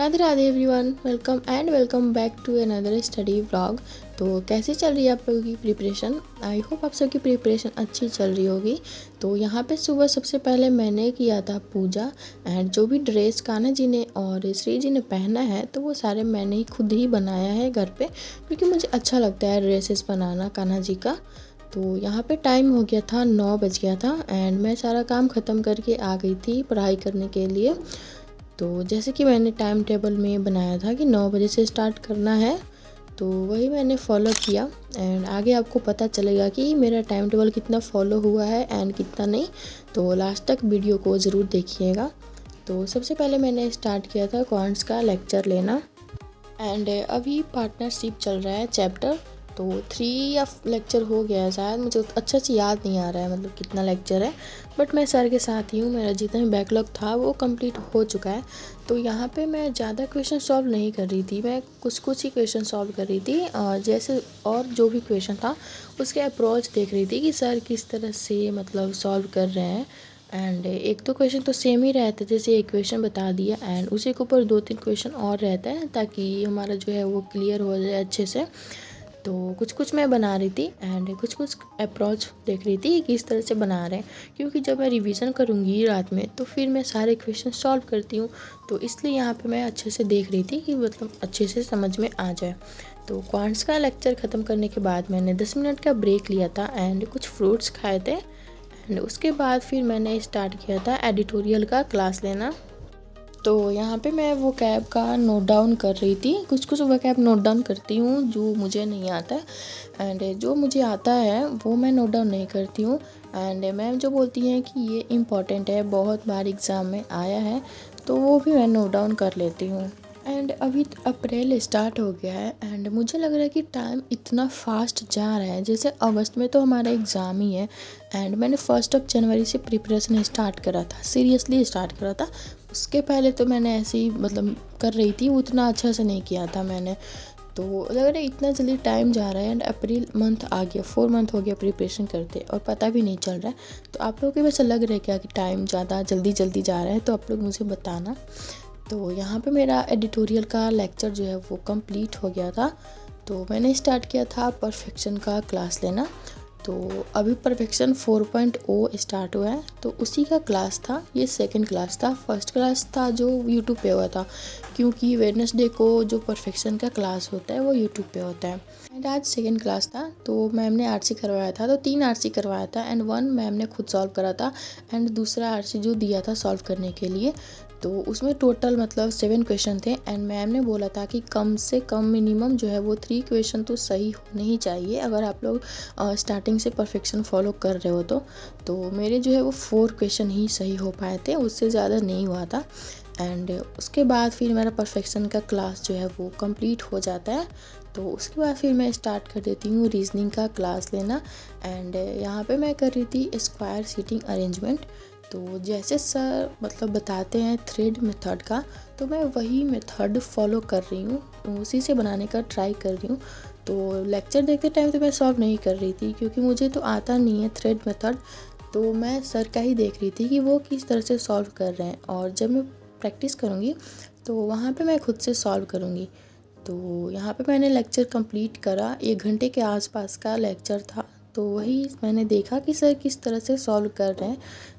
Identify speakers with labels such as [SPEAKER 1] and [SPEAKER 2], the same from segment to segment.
[SPEAKER 1] Radhe Radhe everyone, welcome back to another study vlog. तो कैसी चल रही है आप लोगों की प्रिपरेशन। आई होप आप सबकी प्रिपरेशन अच्छी चल रही होगी। तो यहाँ पे सुबह सबसे पहले मैंने किया था पूजा। एंड जो भी ड्रेस कान्हा जी ने और श्री जी ने पहना है तो वो सारे मैंने ही खुद ही बनाया है घर पे, क्योंकि मुझे अच्छा लगता है ड्रेसेस बनाना कान्हा जी का। तो यहाँ पे टाइम हो गया था 9 बज गया था एंड मैं सारा काम ख़त्म करके आ गई थी पढ़ाई करने के लिए। तो जैसे कि मैंने टाइम टेबल में बनाया था कि 9 बजे से स्टार्ट करना है, तो वही मैंने फॉलो किया। एंड आगे आपको पता चलेगा कि मेरा टाइम टेबल कितना फॉलो हुआ है एंड कितना नहीं। तो लास्ट तक वीडियो को ज़रूर देखिएगा। तो सबसे पहले मैंने स्टार्ट किया था क्वांट्स का लेक्चर लेना। एंड अभी पार्टनरशिप चल रहा है चैप्टर, तो 3 या लेक्चर हो गया है शायद, मुझे अच्छा से याद नहीं आ रहा है मतलब कितना लेक्चर है। बट मैं सर के साथ ही हूँ, मेरा जितना भी बैकलॉग था वो कंप्लीट हो चुका है। तो यहाँ पे मैं ज़्यादा क्वेश्चन सॉल्व नहीं कर रही थी, मैं कुछ ही क्वेश्चन सॉल्व कर रही थी जैसे, और जो भी क्वेश्चन था उसके अप्रोच देख रही थी कि सर किस तरह से मतलब सॉल्व कर रहे हैं। एंड एक दो क्वेश्चन तो सेम ही रहते, जैसे एक क्वेश्चन बता दिया एंड उसी के ऊपर 2-3 क्वेश्चन और रहता है ताकि हमारा जो है वो क्लियर हो जाए अच्छे से। तो कुछ मैं बना रही थी एंड कुछ अप्रोच देख रही थी कि किस तरह से बना रहे हैं, क्योंकि जब मैं रिवीजन करूँगी रात में तो फिर मैं सारे क्वेश्चन सॉल्व करती हूँ। तो इसलिए यहाँ पे मैं अच्छे से देख रही थी कि मतलब अच्छे से समझ में आ जाए। तो क्वांट्स का लेक्चर ख़त्म करने के बाद मैंने 10 मिनट का ब्रेक लिया था एंड कुछ फ्रूट्स खाए थे। एंड उसके बाद फिर मैंने स्टार्ट किया था एडिटोरियल का क्लास लेना। तो यहाँ पे मैं वो कैब का नोट डाउन कर रही थी, कुछ वो कैब नोट डाउन करती हूँ जो मुझे नहीं आता है एंड जो मुझे आता है वो मैं नोट डाउन नहीं करती हूँ। एंड मैम जो बोलती हैं कि ये इम्पॉर्टेंट है, बहुत बार एग्ज़ाम में आया है, तो वो भी मैं नोट डाउन कर लेती हूँ। एंड अभी अप्रैल स्टार्ट हो गया है एंड मुझे लग रहा है कि टाइम इतना फास्ट जा रहा है, जैसे अगस्त में तो हमारा एग्ज़ाम ही है। एंड मैंने 1 जनवरी से प्रिपरेशन स्टार्ट करा था, सीरियसली स्टार्ट करा था। उसके पहले तो मैंने ऐसे ही मतलब कर रही थी, उतना अच्छा से नहीं किया था मैंने। तो लग रहा है इतना जल्दी टाइम जा रहा है एंड अप्रैल मंथ आ गया, 4 मंथ हो गया प्रिपरेशन करते और पता भी नहीं चल रहा है। तो आप लोगों को वैसा लग रहा है क्या कि टाइम ज़्यादा जल्दी जा रहा है, तो आप लोग मुझे बताना। तो यहाँ पे मेरा एडिटोरियल का लेक्चर जो है वो कंप्लीट हो गया था। तो मैंने स्टार्ट किया था परफेक्शन का क्लास लेना। तो अभी परफेक्शन 4.0 स्टार्ट हुआ है, तो उसी का क्लास था, ये सेकंड क्लास था। फर्स्ट क्लास था जो यूट्यूब पे हुआ था, क्योंकि वेडनेसडे को जो परफेक्शन का क्लास होता है वो यूट्यूब पे होता है। एंड आज सेकंड क्लास था, तो मैम ने आरसी करवाया था, तो 3 आरसी करवाया था एंड 1 मैम ने खुद सॉल्व करा था एंड दूसरा आरसी जो दिया था सॉल्व करने के लिए। तो उसमें टोटल मतलब 7 क्वेश्चन थे एंड मैम ने बोला था कि कम से कम मिनिमम जो है वो 3 क्वेश्चन तो सही होने ही चाहिए, अगर आप लोग स्टार्टिंग से परफेक्शन फॉलो कर रहे हो तो मेरे जो है वो 4 क्वेश्चन ही सही हो पाए थे, उससे ज़्यादा नहीं हुआ था। एंड उसके बाद फिर मेरा परफेक्शन का क्लास जो है वो कंप्लीट हो जाता है। तो उसके बाद फिर मैं स्टार्ट कर देती हूँ रीजनिंग का क्लास लेना। एंड यहाँ पे मैं कर रही थी स्क्वायर सीटिंग अरेंजमेंट। तो जैसे सर मतलब बताते हैं थ्रेड मेथड का, तो मैं वही मेथड फॉलो कर रही हूँ, उसी से बनाने का ट्राई कर रही हूँ। तो लेक्चर देखते टाइम तो मैं सॉल्व नहीं कर रही थी, क्योंकि मुझे तो आता नहीं है थ्रेड मेथड। तो मैं सर का ही देख रही थी कि वो किस तरह से सॉल्व कर रहे हैं, और जब मैं प्रैक्टिस करूँगी तो वहाँ पे मैं खुद से सॉल्व करूँगी। तो यहाँ पे मैंने लेक्चर कंप्लीट करा, 1 घंटे के आसपास का लेक्चर था। तो वही मैंने देखा कि सर किस तरह से सॉल्व कर रहे हैं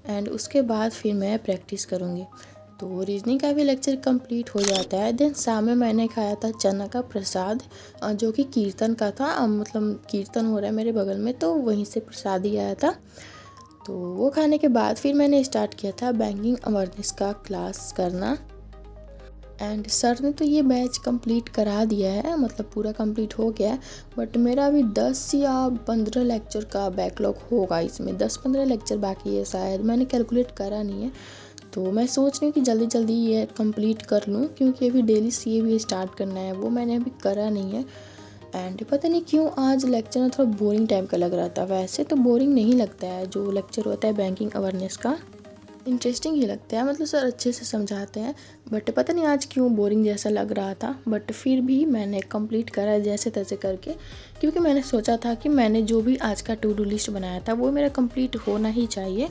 [SPEAKER 1] एंड उसके बाद फिर मैं प्रैक्टिस करूँगी। तो रीजनिंग का भी लेक्चर कंप्लीट हो जाता है। देन शाम में मैंने खाया था चना का प्रसाद, जो कि कीर्तन का था, मतलब कीर्तन हो रहा है मेरे बगल में तो वहीं से प्रसाद ही आया था। तो वो खाने के बाद फिर मैंने स्टार्ट किया था बैंकिंग अवेयरनेस का क्लास करना। एंड सर ने तो ये बैच कंप्लीट करा दिया है, मतलब पूरा कंप्लीट हो गया है। बट मेरा अभी 10 या 15 लेक्चर का बैकलॉग होगा, इसमें 10-15 लेक्चर बाकी है शायद, मैंने कैलकुलेट करा नहीं है। तो मैं सोच रही हूँ कि जल्दी जल्दी ये कंप्लीट कर लूँ, क्योंकि अभी डेली सी भी स्टार्ट करना है, वो मैंने अभी करा नहीं है। एंड पता नहीं क्यों आज लेक्चर ना थोड़ा बोरिंग टाइप का लग रहा था। वैसे तो बोरिंग नहीं लगता है, जो लेक्चर होता है बैंकिंग अवेयरनेस का इंटरेस्टिंग ही लगता है, मतलब सर अच्छे से समझाते हैं। बट पता नहीं आज क्यों बोरिंग जैसा लग रहा था, बट फिर भी मैंने कंप्लीट करा जैसे तैसे करके, क्योंकि मैंने सोचा था कि मैंने जो भी आज का टू डू लिस्ट बनाया था वो मेरा कंप्लीट होना ही चाहिए।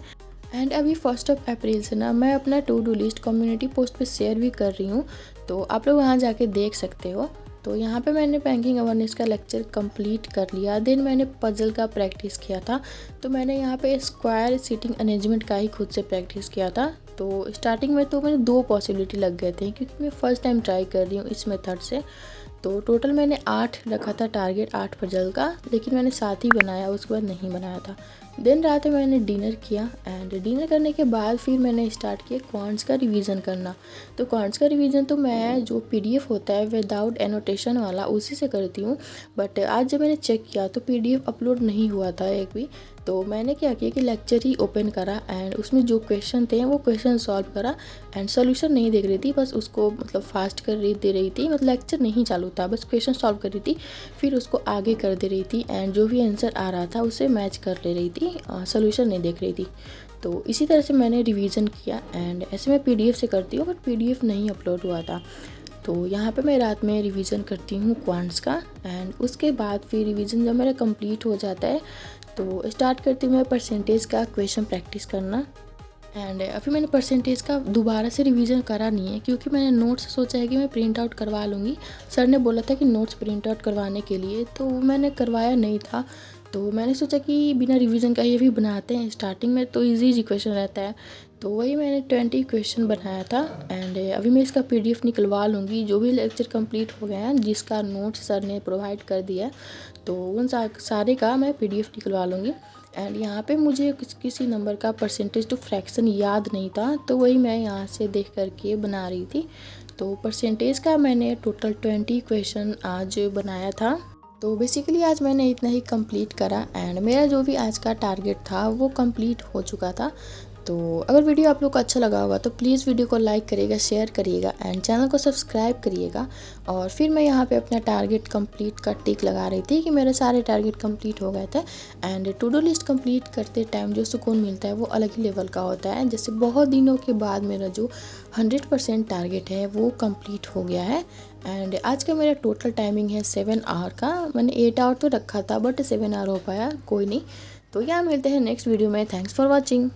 [SPEAKER 1] एंड अभी 1 अप्रैल से ना मैं अपना to do list community post पे शेयर भी कर रही हूँ। तो आप लोग वहाँ जाके देख सकते हो। तो यहाँ पे मैंने बैंकिंग अवेयरनेस का लेक्चर कंप्लीट कर लिया। देन मैंने पजल का प्रैक्टिस किया था। तो मैंने यहाँ पे स्क्वायर सीटिंग अरेंजमेंट का ही खुद से प्रैक्टिस किया था। तो स्टार्टिंग में तो मैंने 2 पॉसिबिलिटी लग गए थे, क्योंकि मैं फ़र्स्ट टाइम ट्राई कर रही हूँ इस मेथड से। तो टोटल मैंने 8 रखा था टारगेट, 8 पजल का, लेकिन मैंने 7 ही बनाया, उसके बाद नहीं बनाया था। दिन रात में मैंने डिनर किया एंड डिनर करने के बाद फिर मैंने स्टार्ट किया क्वांट्स का रिवीजन करना। तो क्वांट्स का रिवीजन तो मैं जो पीडीएफ होता है विदाउट एनोटेशन वाला, उसी से करती हूँ। बट आज जब मैंने चेक किया तो पीडीएफ अपलोड नहीं हुआ था एक भी। तो मैंने क्या किया कि लेक्चर ही ओपन करा एंड उसमें जो क्वेश्चन थे वो क्वेश्चन सॉल्व करा एंड सोल्यूशन नहीं देख रही थी, बस उसको मतलब फास्ट कर रही दे रही थी, मतलब लेक्चर नहीं चालू था, बस क्वेश्चन सॉल्व कर रही थी, फिर उसको आगे कर दे रही थी एंड जो भी आंसर आ रहा था उसे मैच कर ले रही थी, सोल्यूशन नहीं देख रही थी। तो इसी तरह से मैंने रिवीजन किया एंड ऐसे मैं पीडीएफ से करती हूँ, बट पीडीएफ नहीं अपलोड हुआ था। तो यहाँ पे मैं रात में रिवीजन करती हूँ क्वांट्स का एंड उसके बाद फिर रिवीजन जब मेरा कंप्लीट हो जाता है तो स्टार्ट करती हूँ मैं परसेंटेज का क्वेश्चन प्रैक्टिस करना। एंड अभी मैंने परसेंटेज का दोबारा से रिवीजन करा नहीं है, क्योंकि मैंने नोट्स सोचा है कि मैं प्रिंट आउट करवा लूँगी। सर ने बोला था कि नोट्स प्रिंट आउट करवाने के लिए, तो मैंने करवाया नहीं था। तो मैंने सोचा कि बिना रिवीजन का ये भी बनाते हैं, स्टार्टिंग में तो इजी क्वेश्चन रहता है। तो वही मैंने 20 क्वेश्चन बनाया था एंड अभी मैं इसका पीडीएफ निकलवा लूँगी। जो भी लेक्चर कंप्लीट हो गया है, जिसका नोट्स सर ने प्रोवाइड कर दिया है, तो उन सारे का मैं पीडीएफ निकलवा लूँगी। एंड यहाँ पे मुझे किसी नंबर का परसेंटेज टू फ्रैक्शन याद नहीं था, तो वही मैं यहाँ से देख करके बना रही थी। तो परसेंटेज का मैंने टोटल 20 क्वेश्चन आज बनाया था। तो बेसिकली आज मैंने इतना ही कंप्लीट करा एंड मेरा जो भी आज का टारगेट था वो कंप्लीट हो चुका था। तो अगर वीडियो आप लोग को अच्छा लगा होगा तो प्लीज़ वीडियो को लाइक करिएगा, शेयर करिएगा एंड चैनल को सब्सक्राइब करिएगा। और फिर मैं यहाँ पे अपना टारगेट कंप्लीट का टिक लगा रही थी कि मेरे सारे टारगेट कंप्लीट हो गए थे। And to do list complete करते टाइम जो सुकून मिलता है वो अलग ही लेवल का होता है। जैसे बहुत दिनों के बाद मेरा जो 100% टारगेट है वो कंप्लीट हो गया है। एंड आज का मेरा टोटल टाइमिंग है 7 आवर का। मैंने 8 आवर तो रखा था, बट 7 आवर हो पाया, कोई नहीं। तो यहाँ मिलते हैं नेक्स्ट वीडियो में। Thanks for watching.